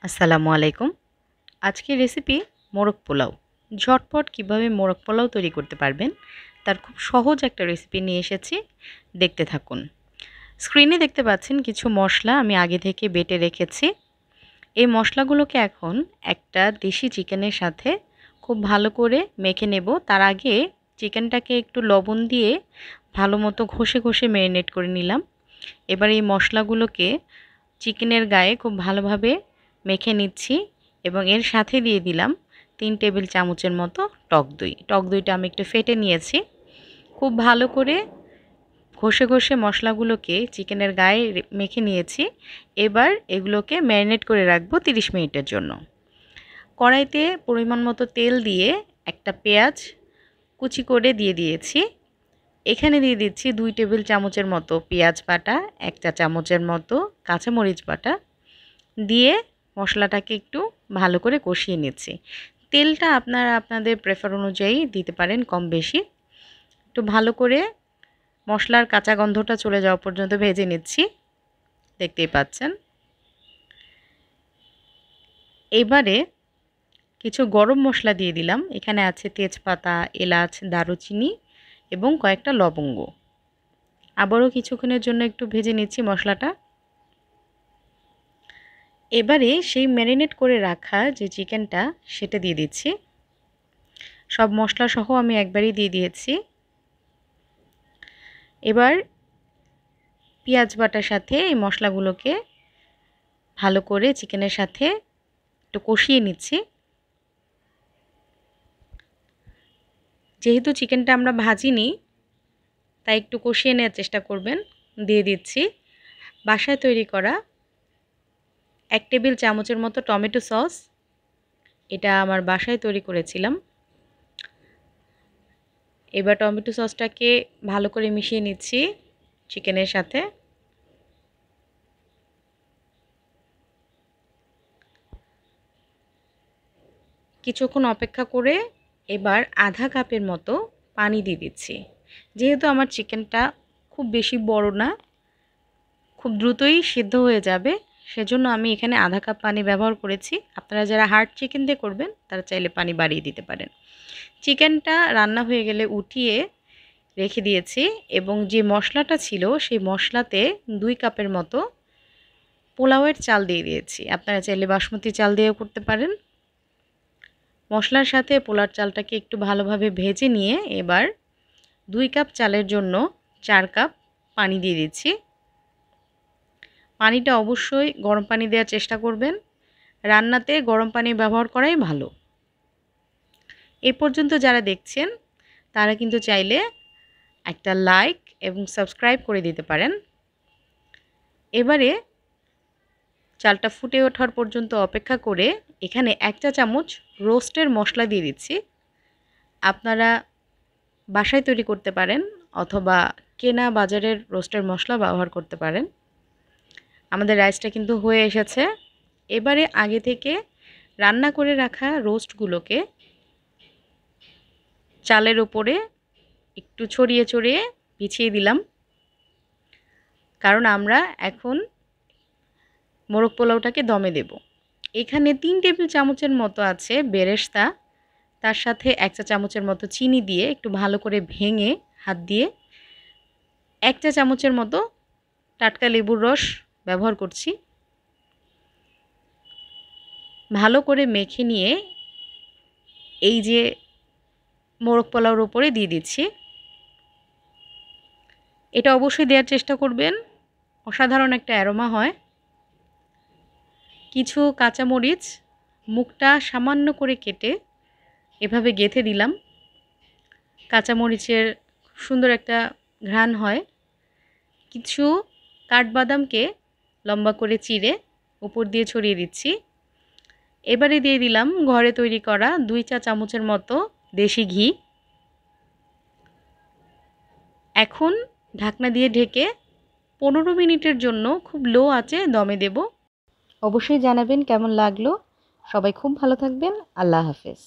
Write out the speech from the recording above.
আসসালামু আলাইকুম। আজকের রেসিপি মোরগ পোলাও। ঝটপট কিভাবে মোরগ পোলাও তৈরি করতে পারবেন তার খুব সহজ একটা রেসিপি নিয়ে এসেছি, দেখতে থাকুন। স্ক্রিনে দেখতে পাচ্ছেন কিছু মশলা আমি আগে থেকে বেটে রেখেছি। এই মশলাগুলোকে এখন একটা দেশি চিকেনের সাথে খুব ভালো করে মেখে নেব। তার আগে চিকেনটাকে একটু লবণ দিয়ে ভালো মতো ঘষে ঘষে ম্যারিনেট করে নিলাম। এবার এই মশলাগুলোকে চিকেনের গায়ে খুব ভালোভাবে মেখে নিচ্ছি এবং এর সাথে দিয়ে দিলাম 3 টেবিল চামচের মতো টক দই। টক দইটা আমি একটু ফেটে নিয়েছি। খুব ভালো করে ঘষে ঘষে মশলাগুলোকে চিকেনের গায়ে মেখে নিয়েছি। এবার এগুলোকে ম্যারিনেট করে রাখবো 30 মিনিটের জন্য। কড়াইতে পরিমাণ মতো তেল দিয়ে একটা পেঁয়াজ কুচি করে দিয়ে দিয়েছি। এখানে দিয়ে দিচ্ছি 2 টেবিল চামচের মতো পেঁয়াজ বাটা, 1 চা চামচের মতো কাঁচামরিচ বাটা দিয়ে মশলাটাকে একটু ভালো করে কষিয়ে নিচ্ছি। তেলটা আপনারা আপনাদের প্রেফার অনুযায়ী দিতে পারেন কম বেশি। একটু ভালো করে মশলার কাঁচা গন্ধটা চলে যাওয়া পর্যন্ত ভেজে নিচ্ছি, দেখতেই পাচ্ছেন। এবারে কিছু গরম মশলা দিয়ে দিলাম। এখানে আছে তেজপাতা, এলাচ, দারুচিনি এবং কয়েকটা লবঙ্গ। আবারও কিছুক্ষণের জন্য একটু ভেজে নিচ্ছি মশলাটা। এবারে সেই ম্যারিনেট করে রাখা যে চিকেনটা সেটা দিয়ে দিচ্ছি। সব মশলা সহ আমি একবারই দিয়ে দিয়েছি। এবার পেঁয়াজ বাটার সাথে এই মশলাগুলোকে ভালো করে চিকেনের সাথে একটু কষিয়ে নিচ্ছি। যেহেতু চিকেনটা আমরা ভাজিনি তাই একটু কষিয়ে নেওয়ার চেষ্টা করবেন। দিয়ে দিচ্ছি বাসায় তৈরি করা 1 টেবিল চামচের মতো টমেটো সস। এটা আমার বাসায় তৈরি করেছিলাম। এবার টমেটো সসটাকে ভালো করে মিশিয়ে নিচ্ছি চিকেনের সাথে। কিছুক্ষণ অপেক্ষা করে এবার আধা কাপের মতো পানি দিয়ে দিচ্ছি। যেহেতু আমার চিকেনটা খুব বেশি বড় না, খুব দ্রুতই সিদ্ধ হয়ে যাবে, সেজন্য আমি এখানে আধা কাপ পানি ব্যবহার করেছি। আপনারা যারা হার্ড চিকেন দিয়ে করবেন তারা চাইলে পানি বাড়িয়ে দিতে পারেন। চিকেনটা রান্না হয়ে গেলে উঠিয়ে রেখে দিয়েছি এবং যে মশলাটা ছিল সেই মশলাতে 2 কাপের মতো পোলাওয়ের চাল দিয়ে দিয়েছি। আপনারা চাইলে বাসমতি চাল দিয়েও করতে পারেন। মশলার সাথে পোলার চালটাকে একটু ভালোভাবে ভেজে নিয়ে এবার 2 কাপ চালের জন্য 4 কাপ পানি দিয়ে দিচ্ছি। পানিটা অবশ্যই গরম পানি দেওয়ার চেষ্টা করবেন। রান্নাতে গরম পানি ব্যবহার করাই ভালো। এই পর্যন্ত যারা দেখছেন তারা কিন্তু চাইলে একটা লাইক এবং সাবস্ক্রাইব করে দিতে পারেন। এবারে চালটা ফুটে ওঠার পর্যন্ত অপেক্ষা করে এখানে 1 চা চামচ রোস্টের মশলা দিয়ে দিচ্ছি। আপনারা বাসায় তৈরি করতে পারেন অথবা কেনা বাজারের রোস্টের মশলা ব্যবহার করতে পারেন। আমাদের রাইসটা কিন্তু হয়ে এসেছে। এবারে আগে থেকে রান্না করে রাখা রোস্টগুলোকে চালের উপরে একটু ছড়িয়ে ছড়িয়ে বিছিয়ে দিলাম, কারণ আমরা এখন মোরগ পোলাওটাকে দমে দেব। এখানে 3 টেবিল চামচের মতো আছে বেরেস্তা, তার সাথে 1 চা চামচের মতো চিনি দিয়ে একটু ভালো করে ভেঙে হাত দিয়ে 1 চা চামচের মতো টাটকা লেবুর রস ব্যবহার করছি। ভালো করে মেখে নিয়ে এই যে মোরগ পোলাওর উপরে দিয়ে দিচ্ছি। এটা অবশ্যই দেওয়ার চেষ্টা করবেন, অসাধারণ একটা অ্যারোমা হয়। কিছু কাঁচামরিচ মুখটা সামান্য করে কেটে এভাবে গেঁথে দিলাম। কাঁচামরিচের সুন্দর একটা ঘ্রাণ হয়। কিছু কাঠবাদামকে লম্বা করে চিড়ে উপর দিয়ে ছড়িয়ে দিচ্ছি। এবারে দিয়ে দিলাম ঘরে তৈরি করা 2 চা চামচের মতো দেশি ঘি। এখন ঢাকনা দিয়ে ঢেকে 15 মিনিটের জন্য খুব লো আঁচে দমে দেব। অবশ্যই জানাবেন কেমন লাগলো। সবাই খুব ভালো থাকবেন। আল্লাহ হাফেজ।